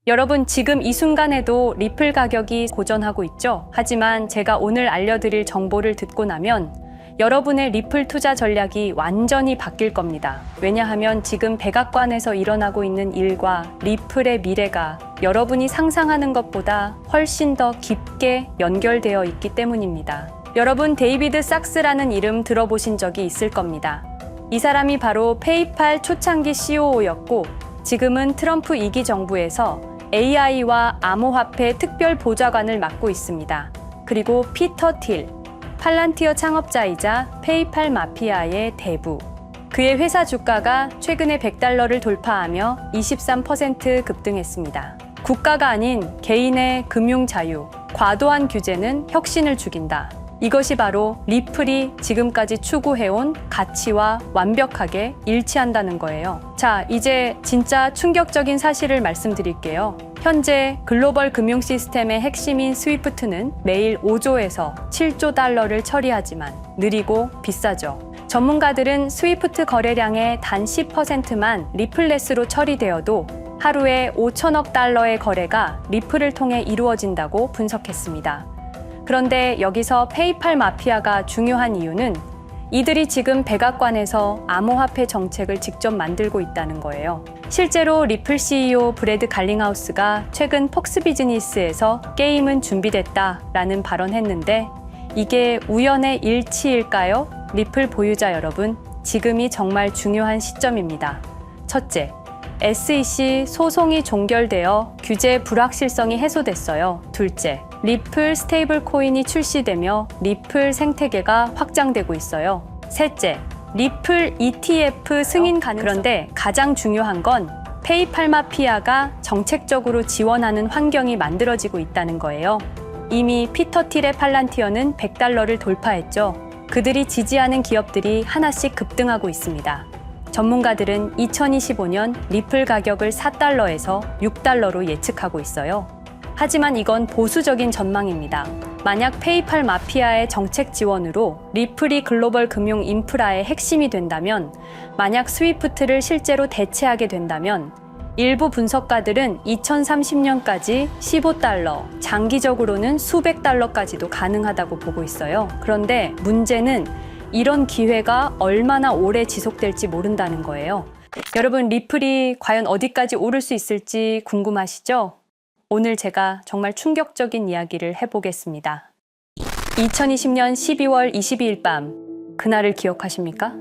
여러분, 지금 이 순간에도 리플 가격이 고전하고 있죠? 하지만 제가 오늘 알려드릴 정보를 듣고 나면 여러분의 리플 투자 전략이 완전히 바뀔 겁니다. 왜냐하면 지금 백악관에서 일어나고 있는 일과 리플의 미래가 여러분이 상상하는 것보다 훨씬 더 깊게 연결되어 있기 때문입니다. 여러분, 데이비드 sak스라는 이름 들어보신 적이 있을 겁니다. 이 사람이 바로 페이팔 초창기 CEO였고 지금은 트럼프 2기 정부에서 AI와 암호화폐 특별 보좌관을 맡고 있습니다. 그리고 피터 틸, 팔란티어 창업자이자 페이팔 마피아의 대부. 그의 회사 주가가 최근에 $100를 돌파하며 23% 급등했습니다. 국가가 아닌 개인의 금융 자유, 과도한 규제는 혁신을 죽인다. 이것이 바로 리플이 지금까지 추구해온 가치와 완벽하게 일치한다는 거예요. 자, 이제 진짜 충격적인 사실을 말씀드릴게요. 현재 글로벌 금융 시스템의 핵심인 스위프트는 매일 5조에서 7조 달러를 처리하지만 느리고 비싸죠. 전문가들은 스위프트 거래량의 단 10%만 리플레스로 처리되어도 하루에 5천억 달러의 거래가 리플을 통해 이루어진다고 분석했습니다. 그런데 여기서 페이팔 마피아가 중요한 이유는 이들이 지금 백악관에서 암호화폐 정책을 직접 만들고 있다는 거예요. 실제로 리플 CEO 브래드 갈링하우스가 최근 폭스 비즈니스에서 게임은 준비됐다라는 발언했는데 이게 우연의 일치일까요? 리플 보유자 여러분, 지금이 정말 중요한 시점입니다. 첫째, SEC 소송이 종결되어 규제 불확실성이 해소됐어요. 둘째, 리플 스테이블 코인이 출시되며 리플 생태계가 확장되고 있어요. 셋째, 리플 ETF 승인 가능성. 그런데 가장 중요한 건 페이팔 마피아가 정책적으로 지원하는 환경이 만들어지고 있다는 거예요. 이미 피터 틸의 팔란티어는 $100를 돌파했죠. 그들이 지지하는 기업들이 하나씩 급등하고 있습니다. 전문가들은 2025년 리플 가격을 $4에서 $6로 예측하고 있어요. 하지만 이건 보수적인 전망입니다. 만약 페이팔 마피아의 정책 지원으로 리플이 글로벌 금융 인프라의 핵심이 된다면, 만약 스위프트를 실제로 대체하게 된다면 일부 분석가들은 2030년까지 $15, 장기적으로는 수백 달러까지도 가능하다고 보고 있어요. 그런데 문제는 이런 기회가 얼마나 오래 지속될지 모른다는 거예요. 여러분, 리플이 과연 어디까지 오를 수 있을지 궁금하시죠? 오늘 제가 정말 충격적인 이야기를 해보겠습니다. 2020년 12월 22일 밤, 그날을 기억하십니까?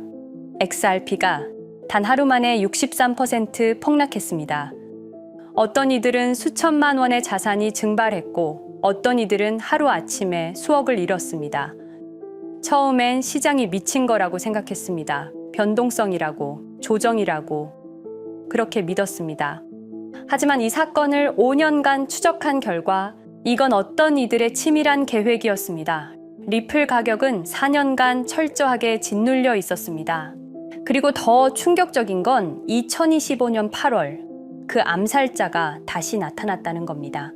XRP가 단 하루 만에 63% 폭락했습니다. 어떤 이들은 수천만 원의 자산이 증발했고 어떤 이들은 하루아침에 수억을 잃었습니다. 처음엔 시장이 미친 거라고 생각했습니다. 변동성이라고, 조정이라고 그렇게 믿었습니다. 하지만 이 사건을 5년간 추적한 결과 이건 어떤 이들의 치밀한 계획이었습니다. 리플 가격은 4년간 철저하게 짓눌려 있었습니다. 그리고 더 충격적인 건 2025년 8월 그 암살자가 다시 나타났다는 겁니다.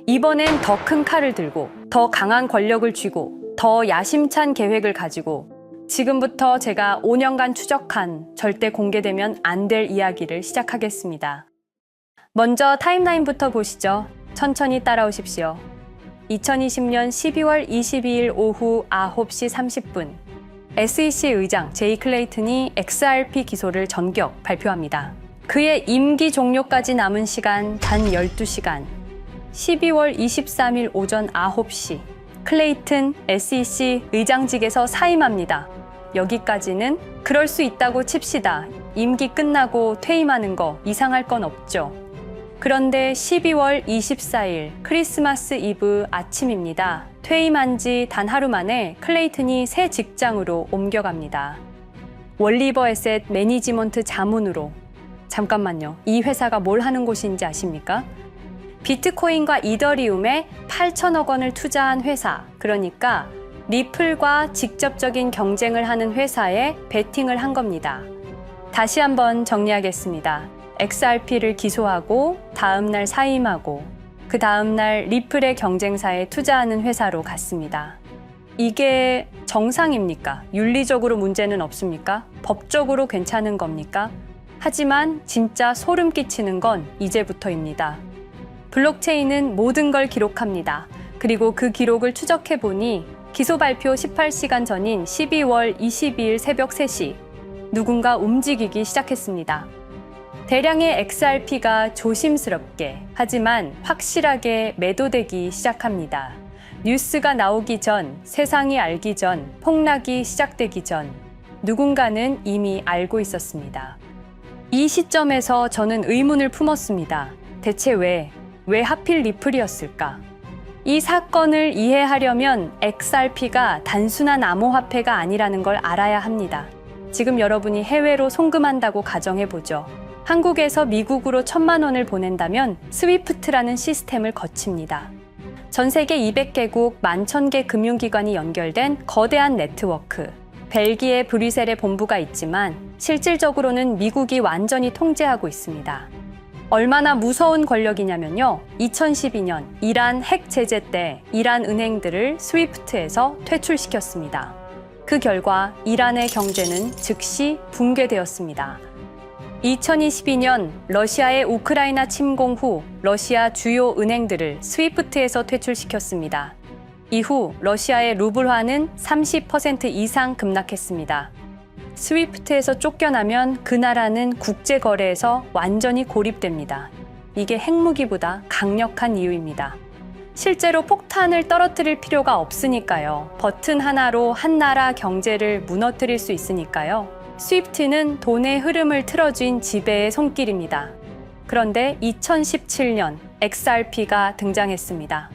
이번엔 더 큰 칼을 들고 더 강한 권력을 쥐고 더 야심찬 계획을 가지고 지금부터 제가 5년간 추적한 절대 공개되면 안 될 이야기를 시작하겠습니다. 먼저 타임라인부터 보시죠. 천천히 따라오십시오. 2020년 12월 22일 오후 9시 30분 SEC 의장 제이 클레이튼이 XRP 기소를 전격 발표합니다. 그의 임기 종료까지 남은 시간 단 12시간. 12월 23일 오전 9시 클레이튼 SEC 의장직에서 사임합니다. 여기까지는 그럴 수 있다고 칩시다. 임기 끝나고 퇴임하는 거 이상할 건 없죠. 그런데 12월 24일 크리스마스 이브 아침입니다. 퇴임한 지 단 하루 만에 클레이튼이 새 직장으로 옮겨갑니다. 월리버 에셋 매니지먼트 자문으로. 잠깐만요. 이 회사가 뭘 하는 곳인지 아십니까? 비트코인과 이더리움에 8천억 원을 투자한 회사, 그러니까 리플과 직접적인 경쟁을 하는 회사에 베팅을 한 겁니다. 다시 한번 정리하겠습니다. XRP를 기소하고 다음날 사임하고 그 다음날 리플의 경쟁사에 투자하는 회사로 갔습니다. 이게 정상입니까? 윤리적으로 문제는 없습니까? 법적으로 괜찮은 겁니까? 하지만 진짜 소름 끼치는 건 이제부터입니다. 블록체인은 모든 걸 기록합니다. 그리고 그 기록을 추적해 보니 기소 발표 18시간 전인 12월 22일 새벽 3시 누군가 움직이기 시작했습니다. 대량의 XRP가 조심스럽게 하지만 확실하게 매도되기 시작합니다. 뉴스가 나오기 전, 세상이 알기 전, 폭락이 시작되기 전 누군가는 이미 알고 있었습니다. 이 시점에서 저는 의문을 품었습니다. 대체 왜 하필 리플이었을까? 이 사건을 이해하려면 XRP가 단순한 암호화폐가 아니라는 걸 알아야 합니다. 지금 여러분이 해외로 송금한다고 가정해보죠. 한국에서 미국으로 1,000만 원을 보낸다면 스위프트라는 시스템을 거칩니다. 전 세계 200개국 11,000개 금융기관이 연결된 거대한 네트워크. 벨기에 브뤼셀에 본부가 있지만 실질적으로는 미국이 완전히 통제하고 있습니다. 얼마나 무서운 권력이냐면요. 2012년 이란 핵 제재 때 이란 은행들을 스위프트에서 퇴출시켰습니다. 그 결과 이란의 경제는 즉시 붕괴되었습니다. 2022년 러시아의 우크라이나 침공 후 러시아 주요 은행들을 스위프트에서 퇴출시켰습니다. 이후 러시아의 루블화는 30% 이상 급락했습니다. 스위프트에서 쫓겨나면 그 나라는 국제거래에서 완전히 고립됩니다. 이게 핵무기보다 강력한 이유입니다. 실제로 폭탄을 떨어뜨릴 필요가 없으니까요. 버튼 하나로 한 나라 경제를 무너뜨릴 수 있으니까요. 스위프트는 돈의 흐름을 틀어쥔 지배의 손길입니다. 그런데 2017년 XRP가 등장했습니다.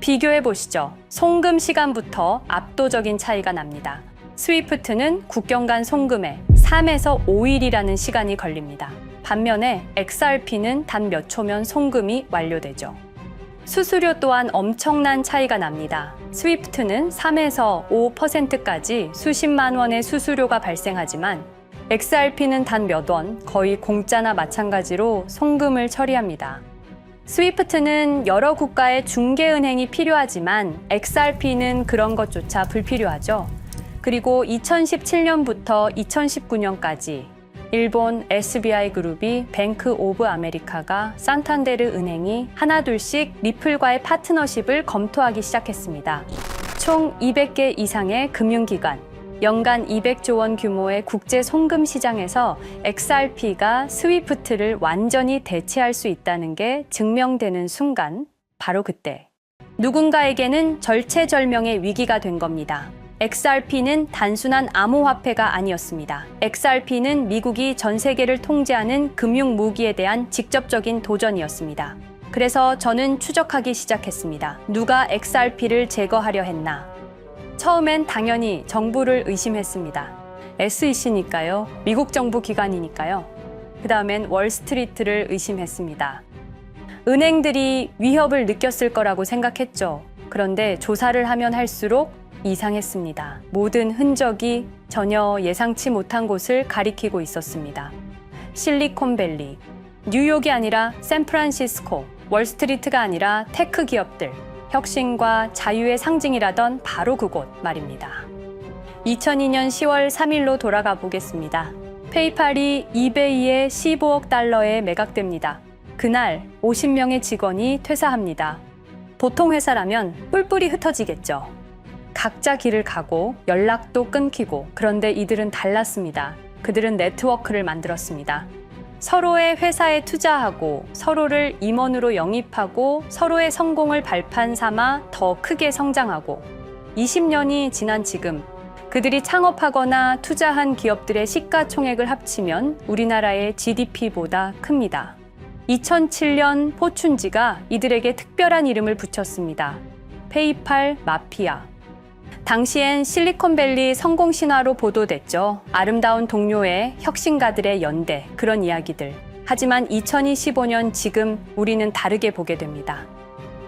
비교해 보시죠. 송금 시간부터 압도적인 차이가 납니다. 스위프트는 국경 간 송금에 3에서 5일이라는 시간이 걸립니다. 반면에 XRP는 단 몇 초면 송금이 완료되죠. 수수료 또한 엄청난 차이가 납니다. 스위프트는 3에서 5%까지 수십만 원의 수수료가 발생하지만 XRP는 단 몇 원, 거의 공짜나 마찬가지로 송금을 처리합니다. 스위프트는 여러 국가의 중개은행이 필요하지만 XRP는 그런 것조차 불필요하죠. 그리고 2017년부터 2019년까지 일본 SBI 그룹이 뱅크 오브 아메리카가 산탄데르 은행이 하나둘씩 리플과의 파트너십을 검토하기 시작했습니다. 총 200개 이상의 금융기관, 연간 200조 원 규모의 국제 송금 시장에서 XRP가 스위프트를 완전히 대체할 수 있다는 게 증명되는 순간, 바로 그때 누군가에게는 절체절명의 위기가 된 겁니다. XRP는 단순한 암호화폐가 아니었습니다. XRP는 미국이 전 세계를 통제하는 금융 무기에 대한 직접적인 도전이었습니다. 그래서 저는 추적하기 시작했습니다. 누가 XRP를 제거하려 했나? 처음엔 당연히 정부를 의심했습니다. SEC니까요. 미국 정부 기관이니까요. 그 다음엔 월스트리트를 의심했습니다. 은행들이 위협을 느꼈을 거라고 생각했죠. 그런데 조사를 하면 할수록 이상했습니다. 모든 흔적이 전혀 예상치 못한 곳을 가리키고 있었습니다. 실리콘밸리, 뉴욕이 아니라 샌프란시스코, 월스트리트가 아니라 테크 기업들, 혁신과 자유의 상징이라던 바로 그곳 말입니다. 2002년 10월 3일로 돌아가 보겠습니다. 페이팔이 이베이에 15억 달러에 매각됩니다. 그날 50명의 직원이 퇴사합니다. 보통 회사라면 뿔뿔이 흩어지겠죠. 각자 길을 가고 연락도 끊기고, 그런데 이들은 달랐습니다. 그들은 네트워크를 만들었습니다. 서로의 회사에 투자하고 서로를 임원으로 영입하고 서로의 성공을 발판 삼아 더 크게 성장하고 20년이 지난 지금 그들이 창업하거나 투자한 기업들의 시가총액을 합치면 우리나라의 GDP보다 큽니다. 2007년 포춘지가 이들에게 특별한 이름을 붙였습니다. 페이팔 마피아. 당시엔 실리콘밸리 성공 신화로 보도됐죠. 아름다운 동료의 혁신가들의 연대, 그런 이야기들. 하지만 2025년 지금 우리는 다르게 보게 됩니다.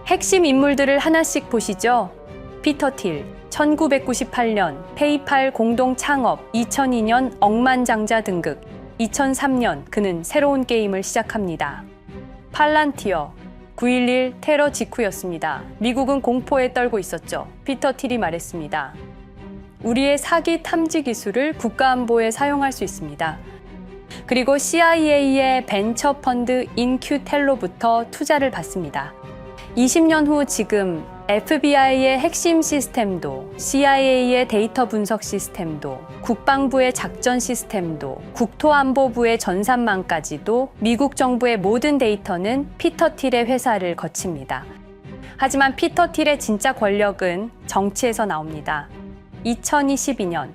핵심 인물들을 하나씩 보시죠. 피터 틸, 1998년 페이팔 공동 창업, 2002년 억만장자 등극, 2003년 그는 새로운 게임을 시작합니다. 팔란티어, 9.11 테러 직후였습니다. 미국은 공포에 떨고 있었죠. 피터 틸이 말했습니다. 우리의 사기 탐지 기술을 국가안보에 사용할 수 있습니다. 그리고 CIA의 벤처 펀드 인큐텔로부터 투자를 받습니다. 20년 후 지금 FBI의 핵심 시스템도, CIA의 데이터 분석 시스템도, 국방부의 작전 시스템도, 국토안보부의 전산망까지도 미국 정부의 모든 데이터는 피터 틸의 회사를 거칩니다. 하지만 피터 틸의 진짜 권력은 정치에서 나옵니다. 2022년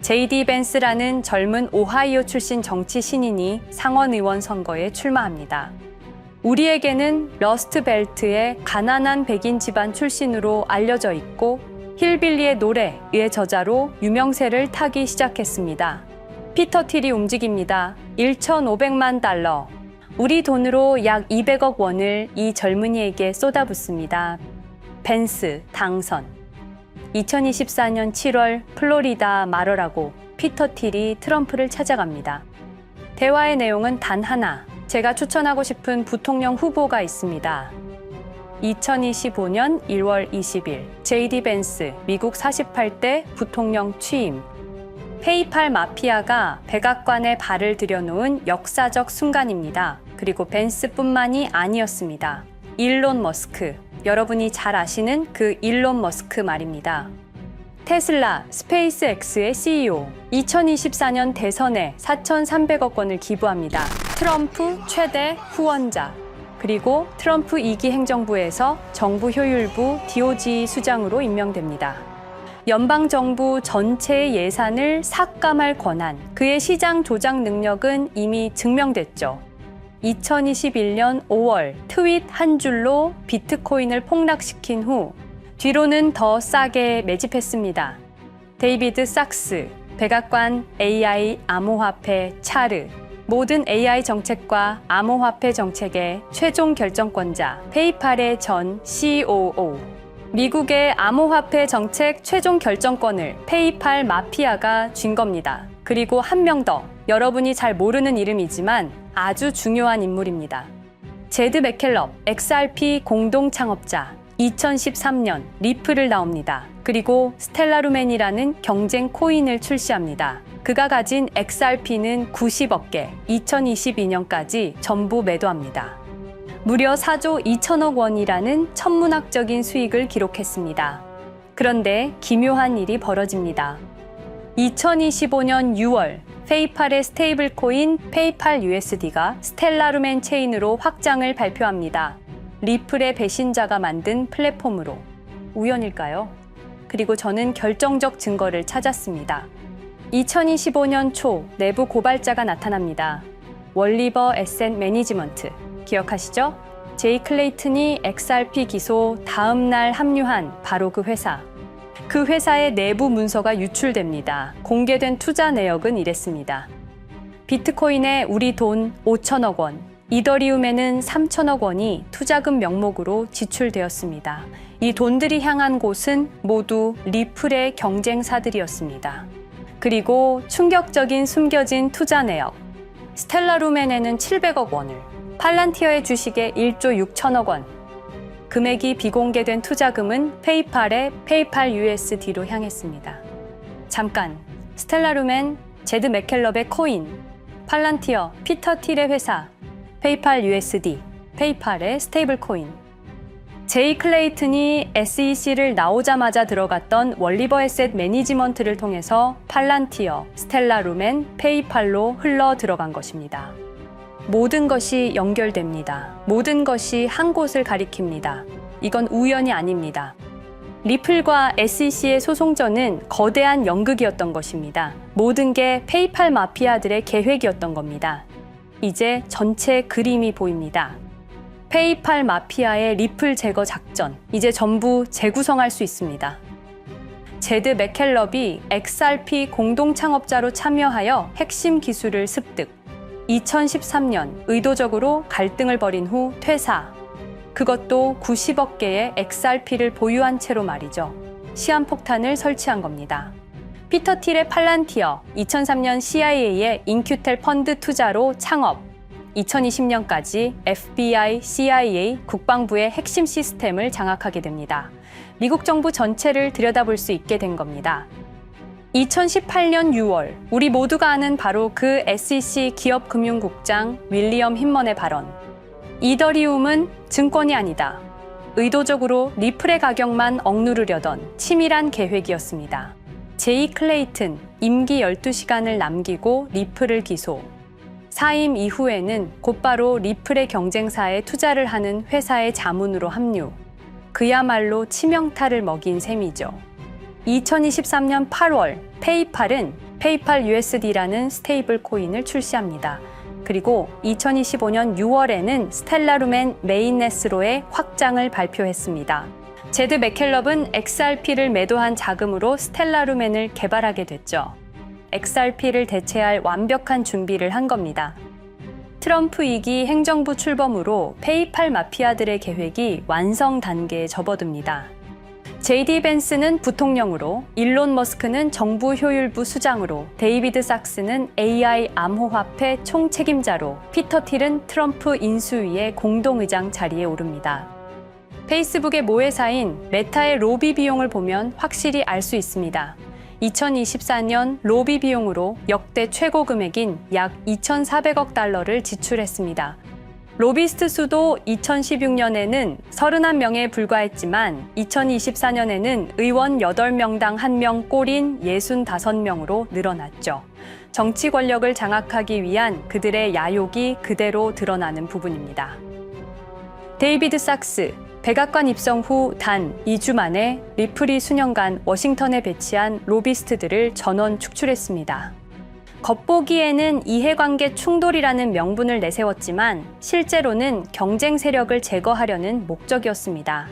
JD 벤스라는 젊은 오하이오 출신 정치 신인이 상원의원 선거에 출마합니다. 우리에게는 러스트벨트의 가난한 백인 집안 출신으로 알려져 있고 힐빌리의 노래의 저자로 유명세를 타기 시작했습니다. 피터 틸이 움직입니다. 1,500만 달러, 우리 돈으로 약 200억 원을 이 젊은이에게 쏟아붓습니다. 벤스 당선. 2024년 7월 플로리다 마러라고 피터 틸이 트럼프를 찾아갑니다. 대화의 내용은 단 하나, 제가 추천하고 싶은 부통령 후보가 있습니다. 2025년 1월 20일 JD 벤스 미국 48대 부통령 취임. 페이팔 마피아가 백악관에 발을 들여놓은 역사적 순간입니다. 그리고 벤스뿐만이 아니었습니다. 일론 머스크, 여러분이 잘 아시는 그 일론 머스크 말입니다. 테슬라, 스페이스X의 CEO, 2024년 대선에 4,300억 원을 기부합니다. 트럼프 최대 후원자, 그리고 트럼프 2기 행정부에서 정부 효율부 DOJ 수장으로 임명됩니다. 연방정부 전체의 예산을 삭감할 권한, 그의 시장 조작 능력은 이미 증명됐죠. 2021년 5월 트윗 한 줄로 비트코인을 폭락시킨 후 뒤로는 더 싸게 매집했습니다. 데이비드 sak스, 백악관 AI 암호화폐 차르, 모든 AI 정책과 암호화폐 정책의 최종 결정권자, 페이팔의 전 COO, 미국의 암호화폐 정책 최종 결정권을 페이팔 마피아가 쥔 겁니다. 그리고 한 명 더, 여러분이 잘 모르는 이름이지만 아주 중요한 인물입니다. 제드 맥켈럽, XRP 공동 창업자, 2013년 리플을 나옵니다. 그리고 스텔라루멘이라는 경쟁 코인을 출시합니다. 그가 가진 XRP는 90억 개, 2022년까지 전부 매도합니다. 무려 4조 2천억 원이라는 천문학적인 수익을 기록했습니다. 그런데 기묘한 일이 벌어집니다. 2025년 6월 페이팔의 스테이블 코인 페이팔 USD가 스텔라루멘 체인으로 확장을 발표합니다. 리플의 배신자가 만든 플랫폼으로. 우연일까요? 그리고 저는 결정적 증거를 찾았습니다. 2025년 초 내부 고발자가 나타납니다. 월리버 에셋 매니지먼트. 기억하시죠? 제이 클레이튼이 XRP 기소 다음 날 합류한 바로 그 회사. 그 회사의 내부 문서가 유출됩니다. 공개된 투자 내역은 이랬습니다. 비트코인에 우리 돈 5천억 원, 이더리움에는 3천억 원이 투자금 명목으로 지출되었습니다. 이 돈들이 향한 곳은 모두 리플의 경쟁사들이었습니다. 그리고 충격적인 숨겨진 투자 내역. 스텔라루멘에는 700억 원을, 팔란티어의 주식에 1조 6천억 원, 금액이 비공개된 투자금은 페이팔의 페이팔 USD로 향했습니다. 잠깐, 스텔라루멘, 제드 맥켈럽의 코인, 팔란티어, 피터 틸의 회사, 페이팔 USD, 페이팔의 스테이블 코인. 제이 클레이튼이 SEC를 나오자마자 들어갔던 월리버 에셋 매니지먼트를 통해서 팔란티어, 스텔라루멘, 페이팔로 흘러 들어간 것입니다. 모든 것이 연결됩니다. 모든 것이 한 곳을 가리킵니다. 이건 우연이 아닙니다. 리플과 SEC의 소송전은 거대한 연극이었던 것입니다. 모든 게 페이팔 마피아들의 계획이었던 겁니다. 이제 전체 그림이 보입니다. 페이팔 마피아의 리플 제거 작전, 이제 전부 재구성할 수 있습니다. 제드 맥켈럽이 XRP 공동 창업자로 참여하여 핵심 기술을 습득. 2013년 의도적으로 갈등을 벌인 후 퇴사. 그것도 90억 개의 XRP를 보유한 채로 말이죠. 시한폭탄을 설치한 겁니다. 피터 틸의 팔란티어, 2003년 CIA의 인큐텔 펀드 투자로 창업. 2020년까지 FBI, CIA, 국방부의 핵심 시스템을 장악하게 됩니다. 미국 정부 전체를 들여다볼 수 있게 된 겁니다. 2018년 6월, 우리 모두가 아는 바로 그 SEC 기업금융국장 윌리엄 힌먼의 발언. 이더리움은 증권이 아니다. 의도적으로 리플의 가격만 억누르려던 치밀한 계획이었습니다. 제이 클레이튼, 임기 12시간을 남기고 리플을 기소. 사임 이후에는 곧바로 리플의 경쟁사에 투자를 하는 회사의 자문으로 합류. 그야말로 치명타를 먹인 셈이죠. 2023년 8월, 페이팔은 페이팔 USD라는 스테이블 코인을 출시합니다. 그리고 2025년 6월에는 스텔라루멘 메인넷으로의 확장을 발표했습니다. 제드 맥켈럽은 XRP를 매도한 자금으로 스텔라루멘을 개발하게 됐죠. XRP를 대체할 완벽한 준비를 한 겁니다. 트럼프 2기 행정부 출범으로 페이팔 마피아들의 계획이 완성 단계에 접어듭니다. JD 벤스는 부통령으로, 일론 머스크는 정부 효율부 수장으로, 데이비드 sak스는 AI 암호화폐 총책임자로, 피터 틸은 트럼프 인수위의 공동의장 자리에 오릅니다. 페이스북의 모회사인 메타의 로비 비용을 보면 확실히 알 수 있습니다. 2024년 로비 비용으로 역대 최고 금액인 약 2,400억 달러를 지출했습니다. 로비스트 수도 2016년에는 31명에 불과했지만 2024년에는 의원 8명당 1명 꼴인 65명으로 늘어났죠. 정치 권력을 장악하기 위한 그들의 야욕이 그대로 드러나는 부분입니다. 데이비드 sak스, 백악관 입성 후 단 2주 만에 리플이 수년간 워싱턴에 배치한 로비스트들을 전원 축출했습니다. 겉보기에는 이해관계 충돌이라는 명분을 내세웠지만 실제로는 경쟁 세력을 제거하려는 목적이었습니다.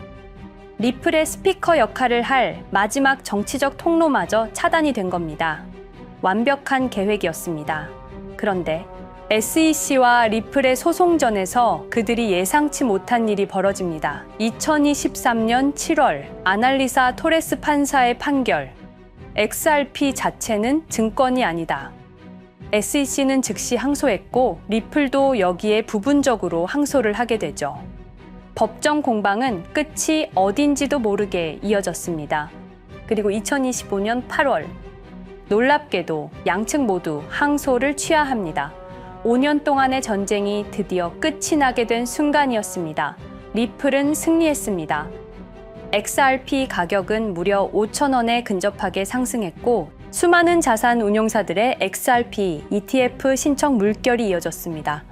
리플의 스피커 역할을 할 마지막 정치적 통로마저 차단이 된 겁니다. 완벽한 계획이었습니다. 그런데 SEC와 리플의 소송전에서 그들이 예상치 못한 일이 벌어집니다. 2023년 7월 아날리사 토레스 판사의 판결. XRP 자체는 증권이 아니다. SEC는 즉시 항소했고 리플도 여기에 부분적으로 항소를 하게 되죠. 법정 공방은 끝이 어딘지도 모르게 이어졌습니다. 그리고 2025년 8월 놀랍게도 양측 모두 항소를 취하합니다. 5년 동안의 전쟁이 드디어 끝이 나게 된 순간이었습니다. 리플은 승리했습니다. XRP 가격은 무려 5,000원에 근접하게 상승했고 수많은 자산 운용사들의 XRP, ETF 신청 물결이 이어졌습니다.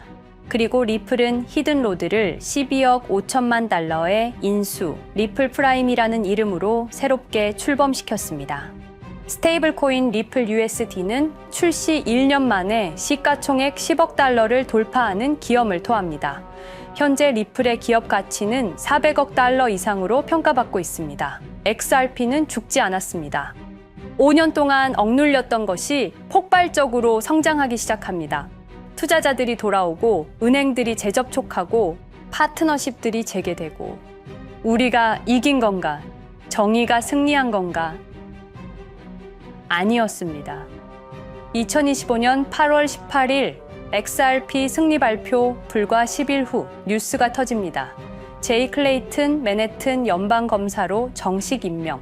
그리고 리플은 히든로드를 12억 5천만 달러의 인수, 리플 프라임이라는 이름으로 새롭게 출범시켰습니다. 스테이블 코인 리플 USD는 출시 1년 만에 시가총액 10억 달러를 돌파하는 기염을 토합니다. 현재 리플의 기업 가치는 400억 달러 이상으로 평가받고 있습니다. XRP는 죽지 않았습니다. 5년 동안 억눌렸던 것이 폭발적으로 성장하기 시작합니다. 투자자들이 돌아오고 은행들이 재접촉하고 파트너십들이 재개되고 우리가 이긴 건가? 정의가 승리한 건가? 아니었습니다. 2025년 8월 18일 XRP 승리 발표 불과 10일 후 뉴스가 터집니다. 제이 클레이튼 맨해튼 연방검사로 정식 임명.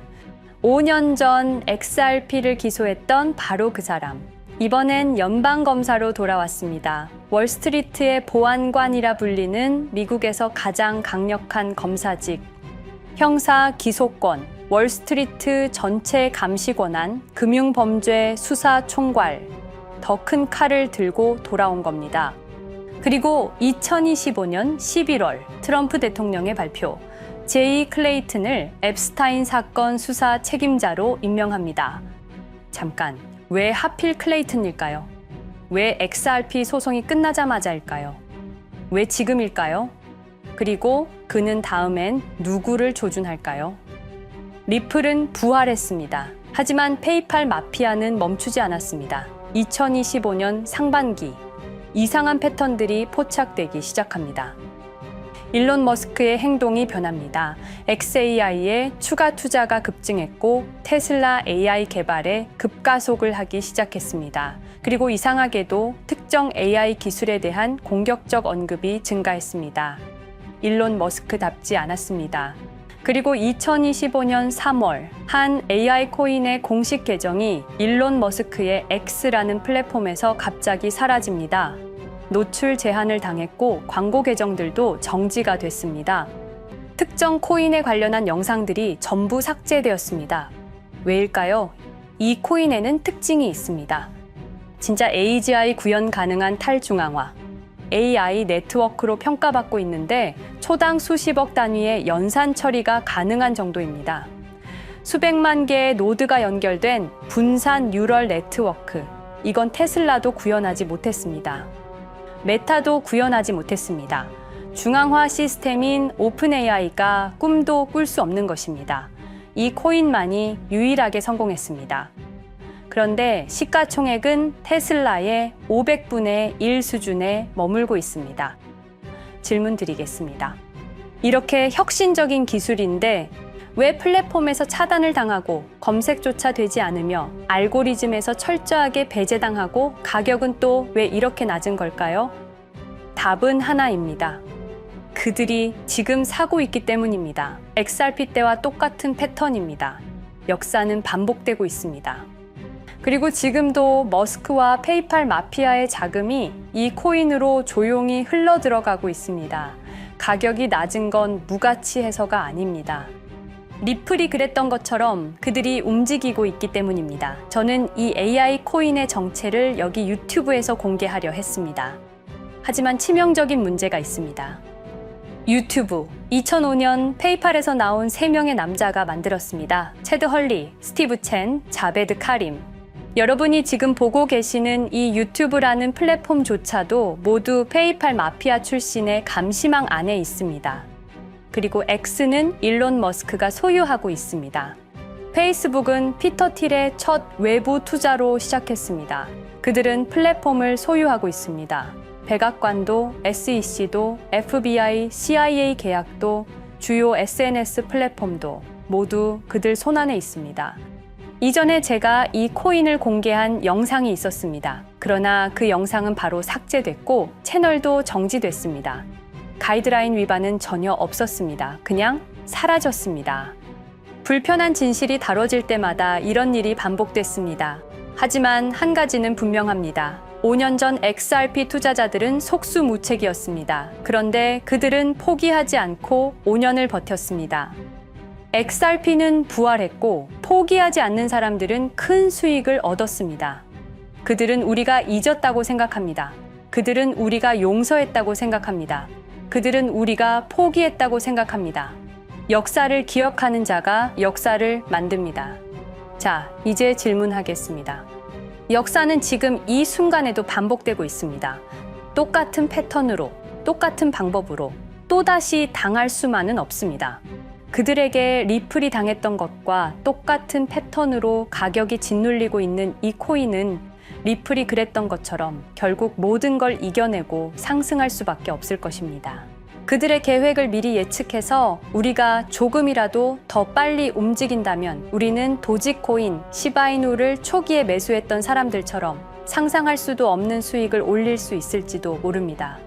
5년 전 XRP를 기소했던 바로 그 사람. 이번엔 연방검사로 돌아왔습니다. 월스트리트의 보안관이라 불리는 미국에서 가장 강력한 검사직. 형사 기소권, 월스트리트 전체 감시 권한, 금융범죄 수사 총괄. 더 큰 칼을 들고 돌아온 겁니다. 그리고 2025년 11월 트럼프 대통령의 발표. 제이 클레이튼을 앱스타인 사건 수사 책임자로 임명합니다. 잠깐, 왜 하필 클레이튼일까요? 왜 XRP 소송이 끝나자마자일까요? 왜 지금일까요? 그리고 그는 다음엔 누구를 조준할까요? 리플은 부활했습니다. 하지만 페이팔 마피아는 멈추지 않았습니다. 2025년 상반기, 이상한 패턴들이 포착되기 시작합니다. 일론 머스크의 행동이 변합니다. xAI에 추가 투자가 급증했고 테슬라 AI 개발에 급가속을 하기 시작했습니다. 그리고 이상하게도 특정 AI 기술에 대한 공격적 언급이 증가했습니다. 일론 머스크답지 않았습니다. 그리고 2025년 3월 한 AI 코인의 공식 계정이 일론 머스크의 X라는 플랫폼에서 갑자기 사라집니다. 노출 제한을 당했고 광고 계정들도 정지가 됐습니다. 특정 코인에 관련한 영상들이 전부 삭제되었습니다. 왜일까요? 이 코인에는 특징이 있습니다. 진짜 AGI 구현 가능한 탈중앙화, AI 네트워크로 평가받고 있는데 초당 수십억 단위의 연산 처리가 가능한 정도입니다. 수백만 개의 노드가 연결된 분산 뉴럴 네트워크, 이건 테슬라도 구현하지 못했습니다. 메타도 구현하지 못했습니다. 중앙화 시스템인 오픈AI가 꿈도 꿀 수 없는 것입니다. 이 코인만이 유일하게 성공했습니다. 그런데 시가총액은 테슬라의 500분의 1 수준에 머물고 있습니다. 질문 드리겠습니다. 이렇게 혁신적인 기술인데 왜 플랫폼에서 차단을 당하고 검색조차 되지 않으며 알고리즘에서 철저하게 배제당하고 가격은 또 왜 이렇게 낮은 걸까요? 답은 하나입니다. 그들이 지금 사고 있기 때문입니다. XRP 때와 똑같은 패턴입니다. 역사는 반복되고 있습니다. 그리고 지금도 머스크와 페이팔 마피아의 자금이 이 코인으로 조용히 흘러 들어가고 있습니다. 가격이 낮은 건 무가치해서가 아닙니다. 리플이 그랬던 것처럼 그들이 움직이고 있기 때문입니다. 저는 이 AI 코인의 정체를 여기 유튜브에서 공개하려 했습니다. 하지만 치명적인 문제가 있습니다. 유튜브 2005년 페이팔에서 나온 3명의 남자가 만들었습니다. 체드 헐리, 스티브 첸, 자베드 카림. 여러분이 지금 보고 계시는 이 유튜브라는 플랫폼조차도 모두 페이팔 마피아 출신의 감시망 안에 있습니다. 그리고 X는 일론 머스크가 소유하고 있습니다. 페이스북은 피터 틸의 첫 외부 투자로 시작했습니다. 그들은 플랫폼을 소유하고 있습니다. 백악관도, SEC도, FBI, CIA 계약도, 주요 SNS 플랫폼도 모두 그들 손안에 있습니다. 이전에 제가 이 코인을 공개한 영상이 있었습니다. 그러나 그 영상은 바로 삭제됐고 채널도 정지됐습니다. 가이드라인 위반은 전혀 없었습니다. 그냥 사라졌습니다. 불편한 진실이 다뤄질 때마다 이런 일이 반복됐습니다. 하지만 한 가지는 분명합니다. 5년 전 XRP 투자자들은 속수무책이었습니다. 그런데 그들은 포기하지 않고 5년을 버텼습니다. XRP는 부활했고 포기하지 않는 사람들은 큰 수익을 얻었습니다. 그들은 우리가 잊었다고 생각합니다. 그들은 우리가 용서했다고 생각합니다. 그들은 우리가 포기했다고 생각합니다. 역사를 기억하는 자가 역사를 만듭니다. 자, 이제 질문하겠습니다. 역사는 지금 이 순간에도 반복되고 있습니다. 똑같은 패턴으로, 똑같은 방법으로 또다시 당할 수만은 없습니다. 그들에게 리플이 당했던 것과 똑같은 패턴으로 가격이 짓눌리고 있는 이 코인은 리플이 그랬던 것처럼 결국 모든 걸 이겨내고 상승할 수밖에 없을 것입니다. 그들의 계획을 미리 예측해서 우리가 조금이라도 더 빨리 움직인다면 우리는 도지코인, 시바이누를 초기에 매수했던 사람들처럼 상상할 수도 없는 수익을 올릴 수 있을지도 모릅니다.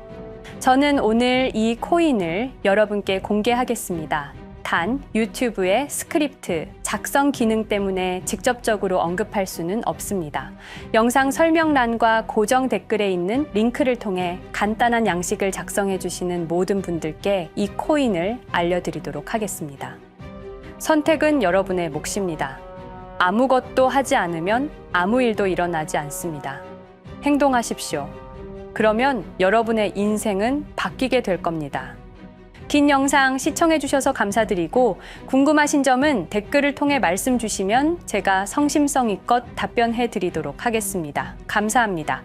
저는 오늘 이 코인을 여러분께 공개하겠습니다. 단, 유튜브의 스크립트, 작성 기능 때문에 직접적으로 언급할 수는 없습니다. 영상 설명란과 고정 댓글에 있는 링크를 통해 간단한 양식을 작성해 주시는 모든 분들께 이 코인을 알려드리도록 하겠습니다. 선택은 여러분의 몫입니다. 아무것도 하지 않으면 아무 일도 일어나지 않습니다. 행동하십시오. 그러면 여러분의 인생은 바뀌게 될 겁니다. 긴 영상 시청해주셔서 감사드리고 궁금하신 점은 댓글을 통해 말씀 주시면 제가 성심성의껏 답변해 드리도록 하겠습니다. 감사합니다.